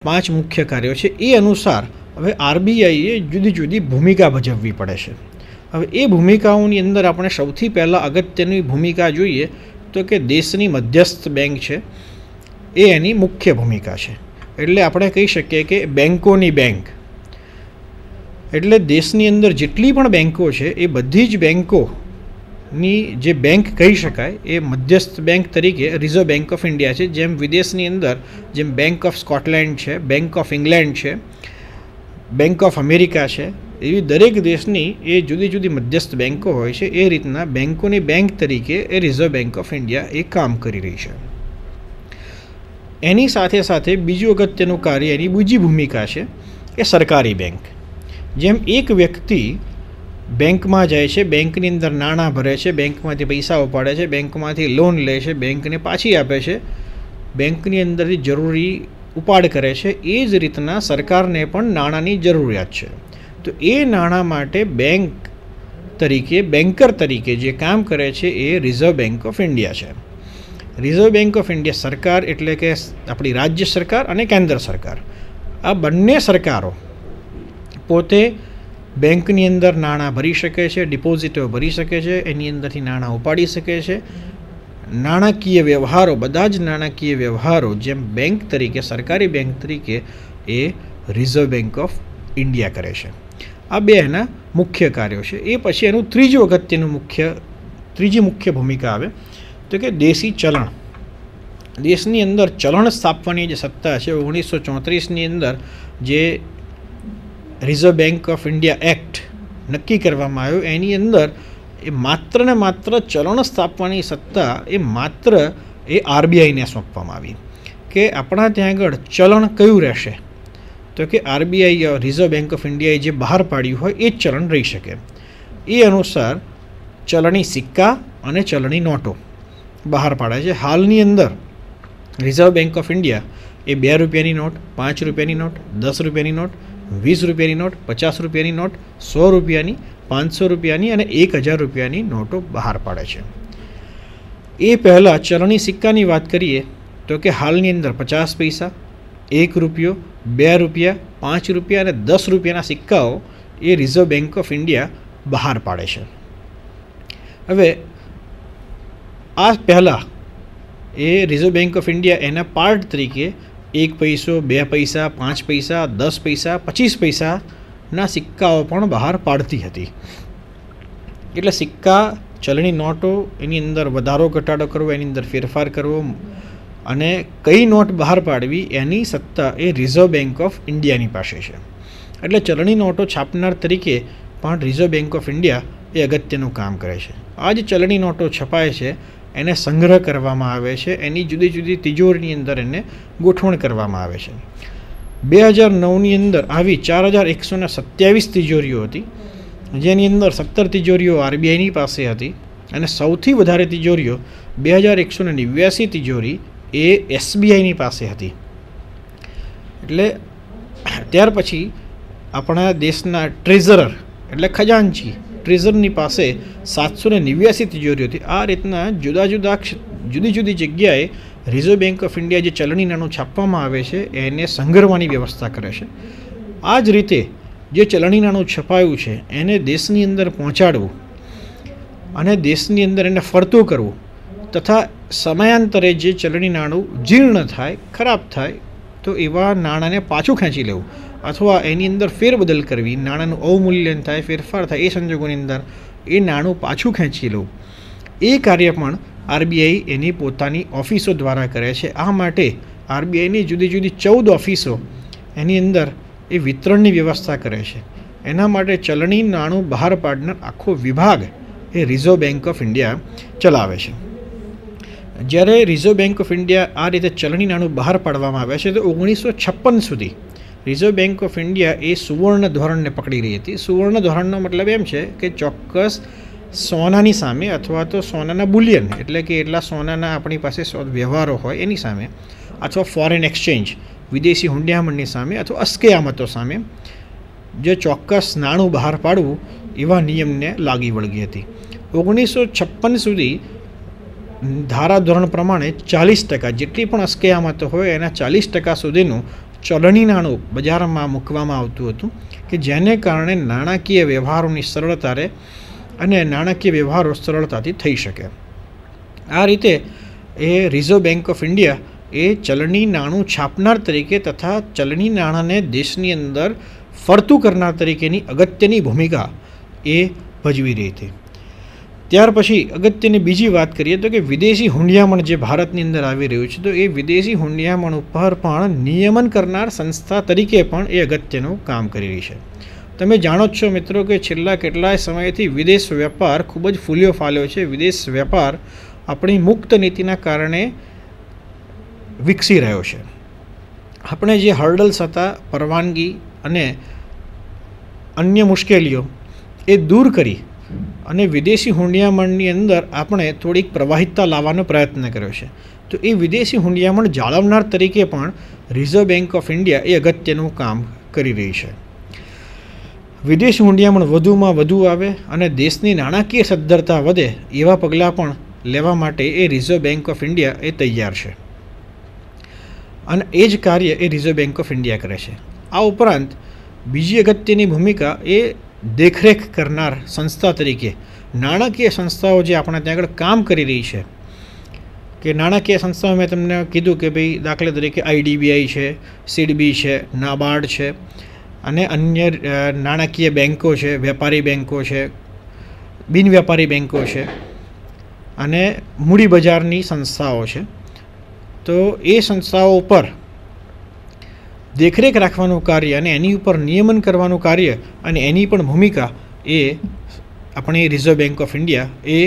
પાંચ મુખ્ય કાર્યો છે એ અનુસાર હવે આરબીઆઈએ જુદી જુદી ભૂમિકા ભજવવી પડે છે. હવે એ ભૂમિકાઓની અંદર આપણે સૌથી પહેલાં અગત્યની ભૂમિકા જોઈએ તો કે દેશની મધ્યસ્થ બેંક છે એ એની મુખ્ય ભૂમિકા છે. એટલે આપણે કહી શકીએ કે બેન્કોની બેંક. એટલે દેશની અંદર જેટલી પણ બેન્કો છે એ બધી જ બેન્કોની જે બેંક કહી શકાય એ મધ્યસ્થ બેંક તરીકે રિઝર્વ બેંક ઓફ ઇન્ડિયા છે. જેમ વિદેશની અંદર જેમ બેંક ઓફ સ્કોટલેન્ડ છે, બેંક ઓફ ઇંગ્લેન્ડ છે, બેંક ઓફ અમેરિકા છે, એવી દરેક દેશની એ જુદી જુદી મધ્યસ્થ બેન્કો હોય છે. એ રીતના બેન્કોની બેંક તરીકે એ રિઝર્વ બેંક ઓફ ઇન્ડિયા એ કામ કરી રહી છે. એની સાથે સાથે બીજું અગત્યનું કાર્ય, એની બીજી ભૂમિકા છે એ સરકારી બેંક. જેમ એક વ્યક્તિ બેંકમાં જાય છે, બેંકની અંદર નાણાં ભરે છે, બેંકમાંથી પૈસા ઉપાડે છે, બેંકમાંથી લોન લે છે, બેંકને પાછી આપે છે, બેંકની અંદરથી જરૂરી ઉપાડ કરે છે, એ જ રીતના સરકારને પણ નાણાંની જરૂરિયાત છે. તો એ નાણાં માટે બેંક તરીકે, બેન્કર તરીકે જે કામ કરે છે એ રિઝર્વ બેંક ઓફ ઇન્ડિયા છે. રિઝર્વ બેંક ઓફ ઇન્ડિયા સરકાર એટલે કે આપણી રાજ્ય સરકાર અને કેન્દ્ર સરકાર, આ બંને સરકારો પોતે બેંકની અંદર નાણાં ભરી શકે છે, ડિપોઝિટો ભરી શકે છે, એની અંદરથી નાણાં ઉપાડી શકે છે. નાણાકીય વ્યવહારો, બધા જ નાણાકીય વ્યવહારો જેમ બેંક તરીકે, સરકારી બેંક તરીકે એ રિઝર્વ બેંક ઓફ ઇન્ડિયા કરે છે. આ બે એના મુખ્ય કાર્યો છે. એ પછી એનું ત્રીજી મુખ્ય ભૂમિકા આવે તો કે દેશી ચલણ. દેશની અંદર ચલણ સ્થાપવાની જે સત્તા છે 1934ની અંદર જે reserve bank of India act નક્કી કરવામાં આવ્યો, એની અંદર એ માત્ર ને માત્ર ચલણ સ્થાપવાની સત્તા માત્ર આરબીઆઈને સોંપવામાં આવી કે આપણા ત્યાં આગળ ચલણ કયું રહેશે તો કે આરબીઆઈ, રિઝર્વ બેંક ઓફ ઇન્ડિયાએ જે બહાર પાડ્યું હોય એ જ ચલણ રહી શકે. એ અનુસાર ચલણી સિક્કા અને ચલણી નોટો બહાર પાડે છે. હાલની અંદર રિઝર્વ બેંક ઓફ ઇન્ડિયા એ 2 રૂપિયાની નોટ, 5 રૂપિયાની નોટ, 10 રૂપિયાની નોટ, 20 રૂપિયાની નોટ, 50 રૂપિયાની નોટ, 100 રૂપિયાની, 500 રૂપિયાની અને 1000 રૂપિયાની નોટો બહાર પાડે છે. એ પહેલાં ચલણી સિક્કાની વાત કરીએ તો કે હાલની અંદર 50 પૈસા, 1 રૂપિયો, 2 રૂપિયા, 5 રૂપિયા અને 10 રૂપિયાના સિક્કાઓ એ રિઝર્વ બેંક ઓફ ઇન્ડિયા બહાર પાડે છે. હવે આ પહેલાં એ રિઝર્વ બેંક ઓફ ઇન્ડિયા એના પાર્ટ તરીકે 1 પૈસો, 2 પૈસા, 5 પૈસા, 10 પૈસા, 25 પૈસાના સિક્કાઓ પણ બહાર પાડતી હતી. એટલે સિક્કા, ચલણી નોટો, એની અંદર વધારો ઘટાડો કરવો, એની અંદર ફેરફાર કરવો અને કઈ નોટ બહાર પાડવી એની સત્તા એ રિઝર્વ બેંક ઓફ ઇન્ડિયાની પાસે છે. એટલે ચલણી નોટો છાપનાર તરીકે પણ રિઝર્વ બેંક ઓફ ઇન્ડિયા એ અગત્યનું કામ કરે છે. આ જે ચલણી નોટો છપાય છે એને સંગ્રહ કરવામાં આવે છે, એની જુદી જુદી તિજોરીની અંદર એને ગોઠવણ કરવામાં આવે છે. 2009ની અંદર આવી 4127 તિજોરીઓ હતી, જેની અંદર 17 તિજોરીઓ આરબીઆઈની પાસે હતી અને સૌથી વધારે તિજોરીઓ 2189 તિજોરી એ એસબીઆઈની પાસે હતી. એટલે ત્યાર પછી આપણા દેશના ટ્રેઝરર એટલે ખજાનચી, ટ્રેઝરની પાસે 789 તિજોરીઓ હતી. આ રીતના જુદી જુદી જગ્યાએ રિઝર્વ બેંક ઓફ ઇન્ડિયા જે ચલણી નાણું છાપવામાં આવે છે એને સંગ્રહવાની વ્યવસ્થા કરે છે. આ જ રીતે જે ચલણી નાણું છપાયું છે એને દેશની અંદર પહોંચાડવું અને દેશની અંદર એને ફરતું કરવું તથા સમયાંતરે જે ચલણી નાણું જીર્ણ થાય, ખરાબ થાય તો એવા નાણાંને પાછું ખેંચી લેવું અથવા એની અંદર ફેરબદલ કરવી, નાણાંનું અવમૂલ્યન થાય, ફેરફાર થાય, એ સંજોગોની અંદર એ નાણું પાછું ખેંચી લેવું, એ કાર્ય પણ આરબીઆઈ એની પોતાની ઓફિસો દ્વારા કરે છે. આ માટે આરબીઆઈની જુદી જુદી 14 ઓફિસો એની અંદર એ વિતરણની વ્યવસ્થા કરે છે. એના માટે ચલણી નાણું બહાર પાડનાર આખો વિભાગ એ રિઝર્વ બેંક ઓફ ઇન્ડિયા ચલાવે છે. જ્યારે રિઝર્વ બેંક ઓફ ઇન્ડિયા આ રીતે ચલણી નાણું બહાર પાડવામાં આવે છે તો 1956 સુધી રિઝર્વ બેંક ઓફ ઇન્ડિયા એ સુવર્ણ ધોરણને પકડી રહી હતી. સુવર્ણ ધોરણનો મતલબ એમ છે કે ચોક્કસ સોનાની સામે અથવા તો સોનાના બુલિયન એટલે કે એટલા સોનાના આપણી પાસે વ્યવહારો હોય એની સામે અથવા ફોરેન એક્સચેન્જ, વિદેશી હુંડિયામણની સામે અથવા અસ્કયામતો સામે જે ચોક્કસ નાણું બહાર પાડવું એવા નિયમને લાગી વળગી હતી. 1956 સુધી ધારાધોરણ પ્રમાણે 40% જેટલી પણ અસ્કયામતો હોય એના 40% સુધીનું ચલણી નાણું બજારમાં મૂકવામાં આવતું હતું કે જેને કારણે નાણાકીય વ્યવહારોની સરળતા રહે અને નાણાકીય વ્યવહારો સરળતાથી થઈ શકે. આ રીતે એ રિઝર્વ બેંક ઓફ ઇન્ડિયા એ ચલણી નાણું છાપનાર તરીકે તથા ચલણી નાણાંને દેશની અંદર ફરતું કરનાર તરીકેની અગત્યની ભૂમિકા એ ભજવી રહી હતી. ત્યાર પછી અગત્યની બીજી વાત કરીએ તો કે વિદેશી હુંડિયામણ જે ભારતની અંદર આવી રહ્યું છે, તો એ વિદેશી હુંડિયામણ ઉપર પણ નિયમન કરનાર સંસ્થા તરીકે પણ એ અગત્યનું કામ કરી રહી છે. તમે જાણો જ છો મિત્રો કે છેલ્લા કેટલાય સમયથી વિદેશ વેપાર ખૂબ જ ફૂલ્યો ફાલ્યો છે. વિદેશ વેપાર આપણી મુક્ત નીતિના કારણે વિકસી રહ્યો છે. આપણે જે હર્ડલ્સ હતા, પરવાનગી અને અન્ય મુશ્કેલીઓ એ દૂર કરી અને વિદેશી હુંડિયામણની અંદર આપણે થોડીક પ્રવાહિતતા લાવવાનો પ્રયત્ન કર્યો છે. તો એ વિદેશી હુંડિયામણ જાળવનાર તરીકે પણ રિઝર્વ બેંક ઓફ ઇન્ડિયા એ અગત્યનું કામ કરી રહી છે. વિદેશી હુંડિયામણ વધુમાં વધુ આવે અને દેશની નાણાકીય સદ્ધરતા વધે એવા પગલાં પણ લેવા માટે એ રિઝર્વ બેંક ઓફ ઇન્ડિયા એ તૈયાર છે અને એ જ કાર્ય એ રિઝર્વ બેંક ઓફ ઇન્ડિયા કરે છે. આ ઉપરાંત બીજી અગત્યની ભૂમિકા એ દેખરેખ કરનાર સંસ્થા તરીકે નાણાકીય સંસ્થાઓ જે આપણા ત્યાં આગળ કામ કરી રહી છે, કે નાણાકીય સંસ્થાઓ મેં તમને કીધું કે ભાઈ દાખલા તરીકે IDBI છે, સિડબી છે, નાબાર્ડ છે અને અન્ય નાણાકીય બેન્કો છે, વેપારી બેન્કો છે, બિન વ્યાપારી બેન્કો છે અને મૂડી બજારની સંસ્થાઓ છે. તો એ સંસ્થાઓ ઉપર દેખરેખ રાખવાનું કાર્ય અને એની ઉપર નિયમન કરવાનું કાર્ય અને એની પણ ભૂમિકા એ આપણી રિઝર્વ બેંક ઓફ ઇન્ડિયા એ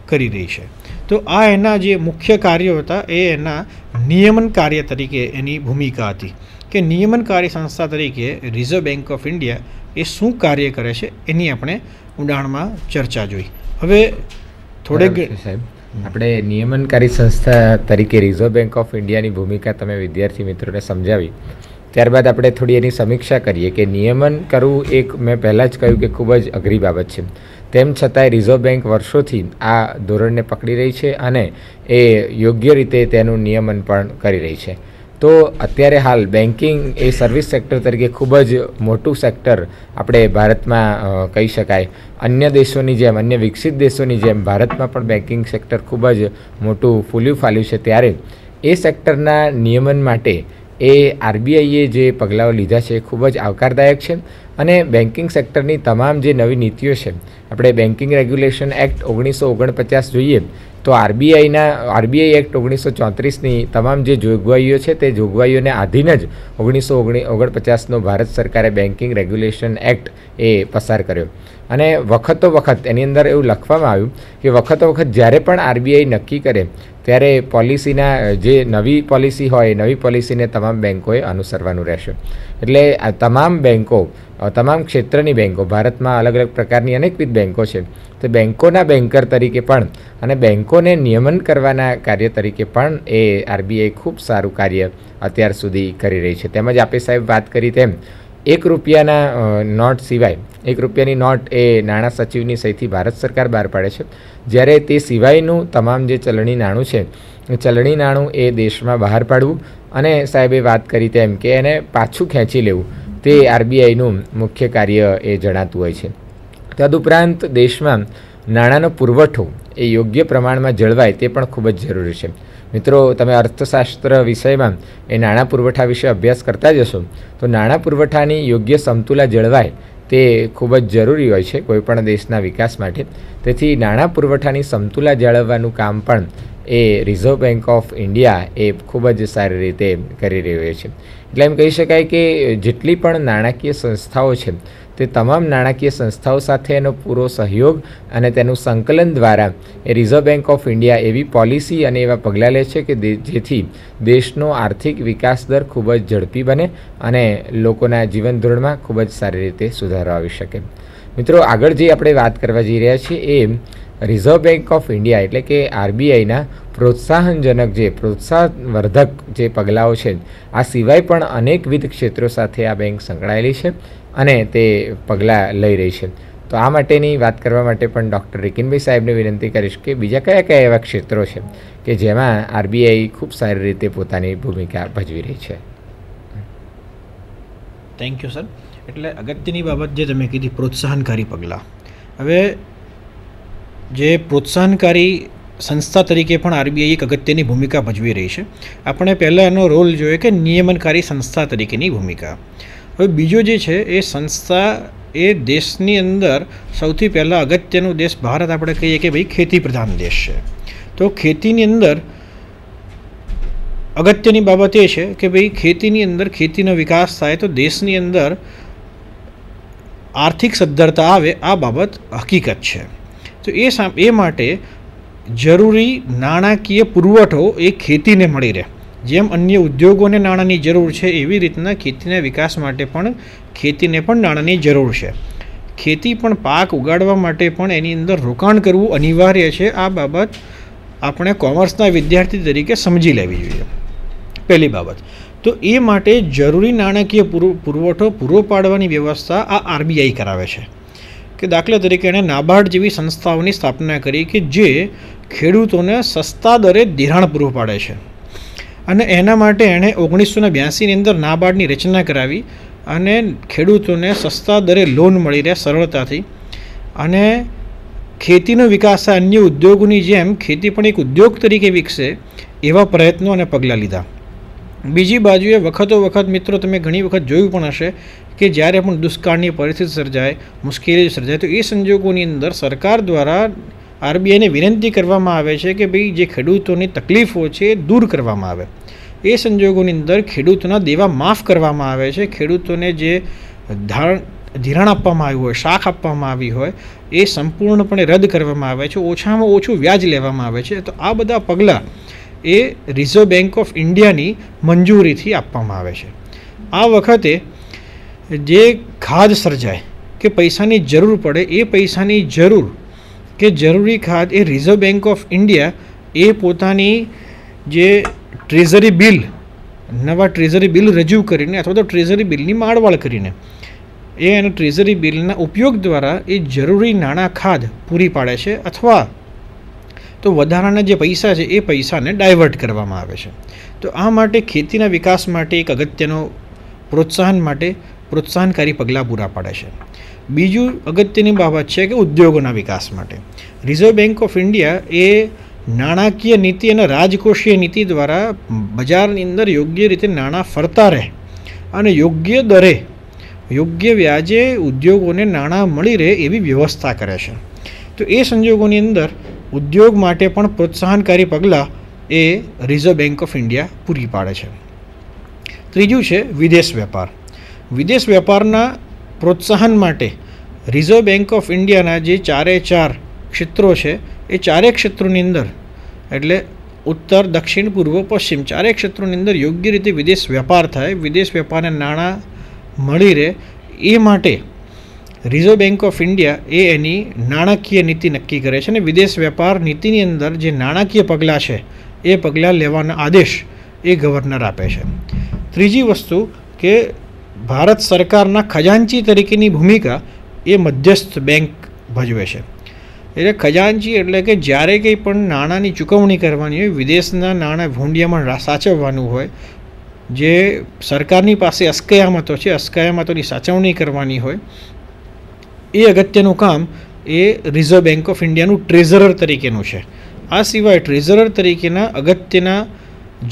કરી રહી છે. તો આ એના જે મુખ્ય કાર્યો હતા એ એના નિયમન કાર્ય તરીકે એની ભૂમિકા હતી કે નિયમનકારી સંસ્થા તરીકે રિઝર્વ બેંક ઓફ ઇન્ડિયા એ શું કાર્ય કરે છે એની આપણે ઊંડાણમાં ચર્ચા જોઈ. હવે થોડેક સાહેબ, આપણે નિયમનકારી સંસ્થા તરીકે રિઝર્વ બેંક ઓફ ઇન્ડિયાની ભૂમિકા તમે વિદ્યાર્થી મિત્રોને સમજાવી. ત્યારબાદ આપણે થોડી એની સમીક્ષા કરીએ કે નિયમન કરવું એક મેં પહેલાં જ કહ્યું કે ખૂબ જ અઘરી બાબત છે. તેમ છતાંય રિઝર્વ બેંક વર્ષોથી આ ધોરણને પકડી રહી છે અને એ યોગ્ય રીતે તેનું નિયમન પણ કરી રહી છે. તો અત્યારે હાલ બેન્કિંગ એ સર્વિસ સેક્ટર તરીકે ખૂબ જ મોટું સેક્ટર આપણે ભારતમાં કહી શકાય. અન્ય દેશોની જેમ, અન્ય વિકસિત દેશોની જેમ ભારતમાં પણ બેન્કિંગ સેક્ટર ખૂબ જ મોટું ફૂલ્યું ફાલ્યું છે. ત્યારે એ સેક્ટરના નિયમન માટે એ RBIએ જે પગલાઓ લીધા છે એ ખૂબ જ આવકારદાયક છે અને બેન્કિંગ સેક્ટરની તમામ જે નવી નીતિઓ છે, આપણે બેન્કિંગ રેગ્યુલેશન એક્ટ 1949 જોઈએ તો RBI એક્ટ 1934ની તમામ જે જોગવાઈઓ છે તે જોગવાઈઓને આધીન જ 1949નો ભારત સરકારે બેન્કિંગ રેગ્યુલેશન એક્ટ એ પસાર કર્યો. અને વખતો વખત એની અંદર એવું લખવામાં આવ્યું કે વખતો વખત જ્યારે પણ RBI નક્કી કરે ત્યારે પોલિસીના જે નવી પોલિસી હોય નવી પોલિસીને તમામ બેન્કોએ અનુસરવાનું રહેશે. એટલે આ તમામ બેન્કો, તમામ ક્ષેત્રની બેન્કો, ભારતમાં અલગ અલગ પ્રકારની અનેકવિધ બેન્કો છે, તો બેન્કોના બેન્કર તરીકે પણ અને બેન્કોને નિયમન કરવાના કાર્ય તરીકે પણ એ RBI ખૂબ સારું કાર્ય અત્યાર સુધી કરી રહી છે. તેમજ આપે સાહેબ વાત કરી તેમ ₹1 નોટ સિવાય, ₹1ની નોટ એ નાણાં સચિવની સહીથી ભારત સરકાર બહાર પાડે છે. જ્યારે તે સિવાયનું તમામ જે ચલણી નાણું છે એ ચલણી નાણું એ દેશમાં બહાર પાડવું અને સાહેબે વાત કરી તેમ કે એને પાછું ખેંચી લેવું તે RBIનું મુખ્ય કાર્ય એ જણાતું હોય છે. તદુપરાંત દેશમાં નાણાંનો પુરવઠો એ યોગ્ય પ્રમાણમાં જળવાય તે પણ ખૂબ જ જરૂરી છે. મિત્રો, તમે અર્થશાસ્ત્ર વિષયમાં એ નાણાં પુરવઠા વિશે અભ્યાસ કરતા જ હશો, તો નાણાં પુરવઠાની યોગ્ય સમતુલા જળવાય તે ખૂબ જ જરૂરી હોય છે કોઈપણ દેશના વિકાસ માટે. તેથી નાણાં પુરવઠાની સમતુલા જાળવવાનું કામ પણ એ રિઝર્વ બેંક ઓફ ઇન્ડિયા એ ખૂબ જ સારી રીતે કરી રહ્યો છે. એટલે એમ કહી શકાય કે જેટલી પણ નાણાકીય સંસ્થાઓ છે તે તમામ નાણાકીય સંસ્થાઓ સાથે એનો પૂરો સહયોગ અને તેનું સંકલન દ્વારા એ રિઝર્વ બેંક ઓફ ઇન્ડિયા એવી પોલિસી અને એવા પગલાં લે છે કે જેથી દેશનો આર્થિક વિકાસ દર ખૂબ જ ઝડપી બને અને લોકોના જીવન ધોરણમાં ખૂબ જ સારી રીતે સુધારો આવી શકે. મિત્રો, આગળ જે આપણે વાત કરવા જઈ રહ્યા છીએ એ રિઝર્વ બેંક ઓફ ઇન્ડિયા એટલે કે RBIના પ્રોત્સાહનજનક જે પ્રોત્સાહનવર્ધક જે પગલાઓ છે આ સિવાય પણ અનેકવિધ ક્ષેત્રો સાથે આ બેંક સંકળાયેલી છે અને તે પગલાં લઈ રહી છે. તો આ માટેની વાત કરવા માટે પણ ડૉક્ટર રિકિનભાઈ સાહેબને વિનંતી કરીશ કે બીજા કયા કયા એવા ક્ષેત્રો છે કે જેમાં RBI ખૂબ સારી રીતે પોતાની ભૂમિકા ભજવી રહી છે. Thank you sir. એટલે અગત્યની બાબત જે તમે કીધી પ્રોત્સાહનકારી પગલાં. હવે જે પ્રોત્સાહનકારી સંસ્થા તરીકે પણ આરબીઆઈ એક અગત્યની ભૂમિકા ભજવી રહી છે. આપણે પહેલાં એનો રોલ જોઈએ કે નિયમનકારી સંસ્થા તરીકેની ભૂમિકા. હવે બીજો જે છે એ સંસ્થા એ દેશની અંદર સૌથી પહેલાં અગત્યનો દેશ ભારત આપણે કહીએ કે ભાઈ ખેતી પ્રધાન દેશ છે. તો ખેતીની અંદર અગત્યની બાબત એ છે કે ભાઈ ખેતીની અંદર ખેતીનો વિકાસ થાય તો દેશની અંદર આર્થિક સદ્ધરતા આવે, આ બાબત હકીકત છે. તો એ માટે જરૂરી નાણાકીય પુરવઠો એ ખેતીને મળી રહે. જેમ અન્ય ઉદ્યોગોને નાણાંની જરૂર છે એવી રીતના ખેતીના વિકાસ માટે પણ ખેતીને પણ નાણાંની જરૂર છે. ખેતી પણ પાક ઉગાડવા માટે પણ એની અંદર રોકાણ કરવું અનિવાર્ય છે. આ બાબત આપણે કોમર્સના વિદ્યાર્થી તરીકે સમજી લેવી જોઈએ. પહેલી બાબત. તો એ માટે જરૂરી નાણાકીય પુરવઠો પૂરો પાડવાની વ્યવસ્થા આ આરબીઆઈ કરાવે છે. કે દાખલા તરીકે એણે નાબાર્ડ જેવી સંસ્થાઓની સ્થાપના કરી કે જે ખેડૂતોને સસ્તા દરે ધિરાણ પૂરું પાડે છે. અને એના માટે એણે 1982ની અંદર નાબાર્ડની રચના કરાવી અને ખેડૂતોને સસ્તા દરે લોન મળી રહે સરળતાથી. અને ખેતીનો વિકાસ અન્ય ઉદ્યોગોની જેમ ખેતી પણ એક ઉદ્યોગ તરીકે વિકસે એવા પ્રયત્નો અને પગલાં લીધા. બીજી બાજુએ વખતો વખત મિત્રો તમે ઘણી વખત જોયું પણ હશે કે જ્યારે પણ દુષ્કાળની પરિસ્થિતિ સર્જાય, મુશ્કેલી સર્જાય, તો એ સંજોગોની અંદર સરકાર દ્વારા આરબીઆઈને વિનંતી કરવામાં આવે છે કે ભાઈ જે ખેડૂતોની તકલીફો છે એ દૂર કરવામાં આવે. એ સંજોગોની અંદર ખેડૂતોના દેવા માફ કરવામાં આવે છે. ખેડૂતોને જે ધિરાણ આપવામાં આવ્યું હોય, શાખ આપવામાં આવી હોય એ સંપૂર્ણપણે રદ કરવામાં આવે છે. ઓછામાં ઓછું વ્યાજ લેવામાં આવે છે. તો આ બધા પગલાં એ રિઝર્વ બેંક ઓફ ઇન્ડિયાની મંજૂરીથી આપવામાં આવે છે. આ વખતે જે ખાધ સર્જાય કે પૈસાની જરૂર પડે એ પૈસાની જરૂર કે જરૂરી ખાધ એ રિઝર્વ બેંક ઓફ ઇન્ડિયા એ પોતાની જે ટ્રેઝરી બિલ, નવા ટ્રેઝરી બિલ રજૂ કરીને અથવા તો ટ્રેઝરી બિલની માળવાળ કરીને અને ટ્રેઝરી બિલના ઉપયોગ દ્વારા એ જરૂરી નાણાં ખાધ પૂરી પાડે છે. અથવા તો વધારાના જે પૈસા છે એ પૈસાને ડાયવર્ટ કરવામાં આવે છે. તો આ માટે ખેતીના વિકાસ માટે એક અગત્યનો પ્રોત્સાહનકારી પગલાં પૂરા પાડે છે. બીજું અગત્યની બાબત છે કે ઉદ્યોગોના વિકાસ માટે રિઝર્વ બેંક ઓફ ઇન્ડિયા એ નાણાકીય નીતિ અને રાજકોષીય નીતિ દ્વારા બજારની અંદર યોગ્ય રીતે નાણાં ફરતા રહે અને યોગ્ય દરે, યોગ્ય વ્યાજે ઉદ્યોગોને નાણાં મળી રહે એવી વ્યવસ્થા કરે છે. તો એ સંજોગોની અંદર ઉદ્યોગ માટે પણ પ્રોત્સાહનકારી પગલાં એ રિઝર્વ બેંક ઓફ ઇન્ડિયા પૂરી પાડે છે. ત્રીજું છે વિદેશ વેપાર. વિદેશ વેપારના પ્રોત્સાહન માટે રિઝર્વ બેંક ઓફ ઇન્ડિયાના જે 4 ક્ષેત્રો છે એ 4 ક્ષેત્રોની અંદર એટલે ઉત્તર, દક્ષિણ, પૂર્વ, પશ્ચિમ 4 ક્ષેત્રોની અંદર યોગ્ય રીતે વિદેશ વેપાર થાય, વિદેશ વેપારને નાણાં મળી રહે એ માટે રિઝર્વ બેંક ઓફ ઇન્ડિયા એ એની નાણાકીય નીતિ નક્કી કરે છે. અને વિદેશ વેપાર નીતિની અંદર જે નાણાકીય પગલાં છે એ પગલાં લેવાના આદેશ એ ગવર્નર આપે છે. ત્રીજી વસ્તુ કે ભારત સરકારના ખજાનચી તરીકેની ભૂમિકા એ મધ્યસ્થ બેંક ભજવે છે. એટલે ખજાનચી એટલે કે જ્યારે કંઈ પણ નાણાંની ચૂકવણી કરવાની હોય, વિદેશના નાણાં ભૂંડિયામાં સાચવવાનું હોય, જે સરકારની પાસે અસ્કયામતો છે, અસ્કયામતોની સાચવણી કરવાની હોય, એ અગત્યનું કામ એ રિઝર્વ બેંક ઓફ ઇન્ડિયાનું ટ્રેઝરર તરીકેનું છે. આ સિવાય ટ્રેઝરર તરીકેના અગત્યના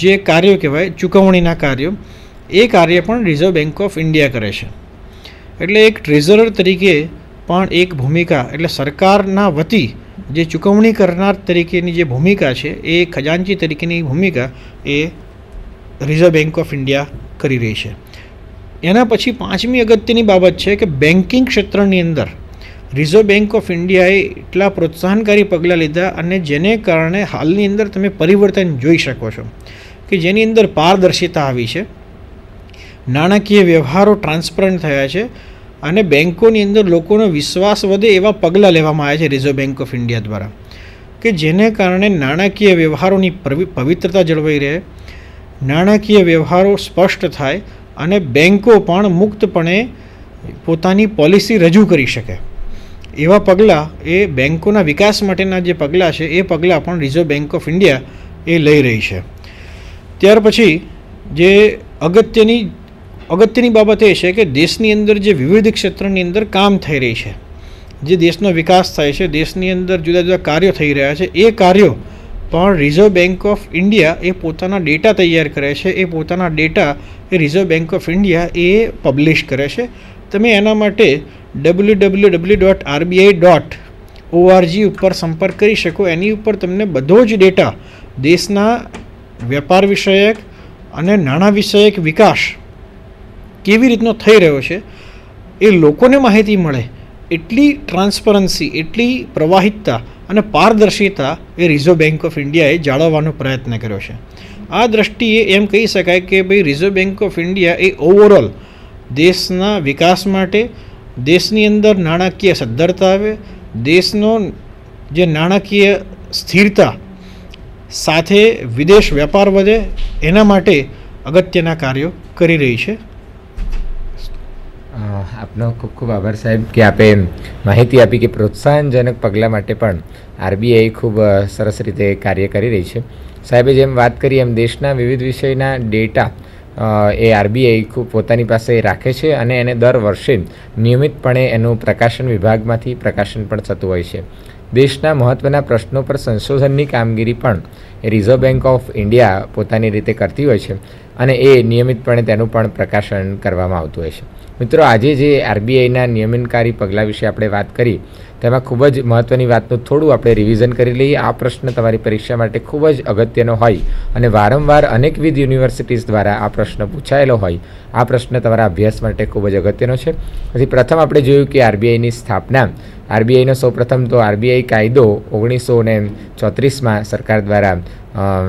જે કાર્યો કહેવાય ચૂકવણીના કાર્યો, એ કાર્ય પણ રિઝર્વ બેંક ઓફ ઇન્ડિયા કરે છે. એટલે એક ટ્રેઝરર તરીકે પણ એક ભૂમિકા, એટલે સરકારના વતી જે ચૂકવણી કરનાર તરીકેની જે ભૂમિકા છે એ ખજાનચી તરીકેની ભૂમિકા એ રિઝર્વ બેંક ઓફ ઇન્ડિયા કરી રહી છે. એના પછી પાંચમી અગત્યની બાબત છે કે બેન્કિંગ ક્ષેત્રની અંદર રિઝર્વ બેંક ઓફ ઇન્ડિયાએ એટલા પ્રોત્સાહનકારી પગલાં લીધા અને જેને કારણે હાલની અંદર તમે પરિવર્તન જોઈ શકો છો કે જેની અંદર પારદર્શિતા આવી છે, નાણાકીય વ્યવહારો ટ્રાન્સપરન્ટ થયા છે અને બેન્કોની અંદર લોકોનો વિશ્વાસ વધે એવા પગલાં લેવામાં આવ્યા છે રિઝર્વ બેંક ઓફ ઇન્ડિયા દ્વારા કે જેને કારણે નાણાકીય વ્યવહારોની પવિત્રતા જળવાઈ રહે, નાણાકીય વ્યવહારો સ્પષ્ટ થાય અને બેન્કો પણ મુક્તપણે પોતાની પોલિસી રજૂ કરી શકે એવા પગલાં એ બેન્કોના વિકાસ માટેના જે પગલાં છે એ પગલાં પણ રિઝર્વ બેંક ઓફ ઇન્ડિયા એ લઈ રહી છે. ત્યાર પછી જે અગત્યની અગત્યની બાબત એ છે કે દેશની અંદર જે વિવિધ ક્ષેત્રની અંદર કામ થઈ રહી છે, જે દેશનો વિકાસ થાય છે, દેશની અંદર જુદા જુદા કાર્યો થઈ રહ્યા છે, એ કાર્યો પણ રિઝર્વ બેંક ઓફ ઇન્ડિયા એ પોતાના ડેટા તૈયાર કરે છે. એ પોતાના data A reserve bank of India A publish કરે છે. તમે એના માટે www.rbi.org ઉપર સંપર્ક કરી શકો. એની ઉપર તમને બધો જ ડેટા દેશના વેપાર વિષયક અને નાણાં વિષયક વિકાસ કેવી રીતનો થઈ રહ્યો છે એ લોકોને માહિતી મળે એટલી ટ્રાન્સપરન્સી, એટલી પ્રવાહિતતા અને પારદર્શિતા એ રિઝર્વ બેંક ઓફ ઇન્ડિયાએ જાળવવાનો પ્રયત્ન કર્યો છે. આ દ્રષ્ટિએ એમ કહી શકાય કે ભાઈ reserve bank of India A overall દેશના વિકાસ માટે, દેશની અંદર નાણાકીય સદ્ધરતા આવે, દેશનો જે નાણાકીય સ્થિરતા સાથે વિદેશ વેપાર વધે એના માટે અગત્યના કાર્યો કરી રહી છે. આપનો ખૂબ ખૂબ આભાર સાહેબ કે આપે માહિતી આપી કે પ્રોત્સાહનજનક પગલાં માટે પણ આરબીઆઈ ખૂબ સરસ રીતે કાર્ય કરી રહી છે. સાહેબે જેમ વાત કરી એમ દેશના વિવિધ વિષયના ડેટા એ આરબીઆઈ ખૂબ પોતાની પાસે રાખે છે અને એને દર વર્ષે નિયમિતપણે એનું પ્રકાશન વિભાગમાંથી પ્રકાશન પણ થતું હોય છે. દેશના મહત્ત્વના પ્રશ્નો પર સંશોધનની કામગીરી પણ એ રિઝર્વ બેંક ઓફ ઇન્ડિયા પોતાની રીતે કરતી હોય છે અને એ નિયમિતપણે તેનું પણ પ્રકાશન કરવામાં આવતું હોય છે. મિત્રો, આજે જે આરબીઆઈના નિયમનકારી પગલાં વિશે આપણે વાત કરી તેમાં ખૂબ જ મહત્ત્વની વાતનું થોડું આપણે રિવિઝન કરી લઈએ. આ પ્રશ્ન તમારી પરીક્ષા માટે ખૂબ જ અગત્યનો હોય અને વારંવાર અનેકવિધ યુનિવર્સિટીઝ દ્વારા આ પ્રશ્ન પૂછાયેલો હોય. આ પ્રશ્ન તમારા અભ્યાસ માટે ખૂબ જ અગત્યનો છે. પછી પ્રથમ આપણે જોયું કે આરબીઆઈની સ્થાપના. આરબીઆઈનો સૌપ્રથમ તો આરબીઆઈ કાયદો 1934માં સરકાર દ્વારા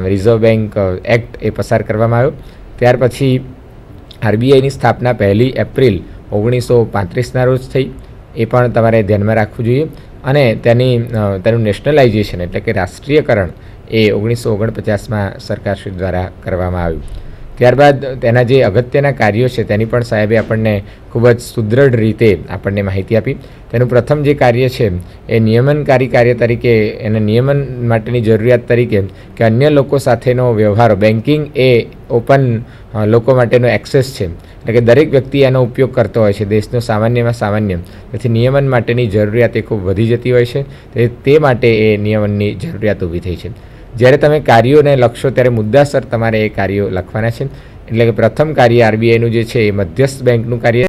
રિઝર્વ બેંક એક્ટ એ પસાર કરવામાં આવ્યો. ત્યાર પછી આરબીઆઈની સ્થાપના 1 એપ્રિલ 1935ના રોજ થઈ. એ પણ તમારે ધ્યાનમાં રાખવું જોઈએ. અને તેનું નેશનલાઇઝેશન એટલે કે રાષ્ટ્રીયકરણ એ 1949માં સરકારશ્રી દ્વારા કરવામાં આવ્યું. ત્યારબાદ તેના જે અગત્યના કાર્યો છે તેની પણ સાહેબે આપણને ખૂબ જ સુદૃઢ રીતે આપણને માહિતી આપી. તેનું પ્રથમ જે કાર્ય છે એ નિયમનકારી કાર્ય તરીકે, એને નિયમન માટેની જરૂરિયાત તરીકે કે અન્ય લોકો સાથેનો વ્યવહાર, બેન્કિંગ એ ઓપન લોકો માટેનો એક્સેસ છે, એટલે કે દરેક વ્યક્તિ એનો ઉપયોગ કરતો હોય છે, દેશનો સામાન્યમાં સામાન્ય. તેથી નિયમન માટેની જરૂરિયાત એ ખૂબ વધી જતી હોય છે. તે માટે એ નિયમનની જરૂરિયાત ઊભી થઈ છે. જ્યારે તમે કાર્યોને લખશો ત્યારે મુદ્દાસર તમારે એ કાર્યો લખવાના છે. એટલે કે પ્રથમ કાર્ય આરબીઆઈનું જે છે એ મધ્યસ્થ બેંકનું કાર્ય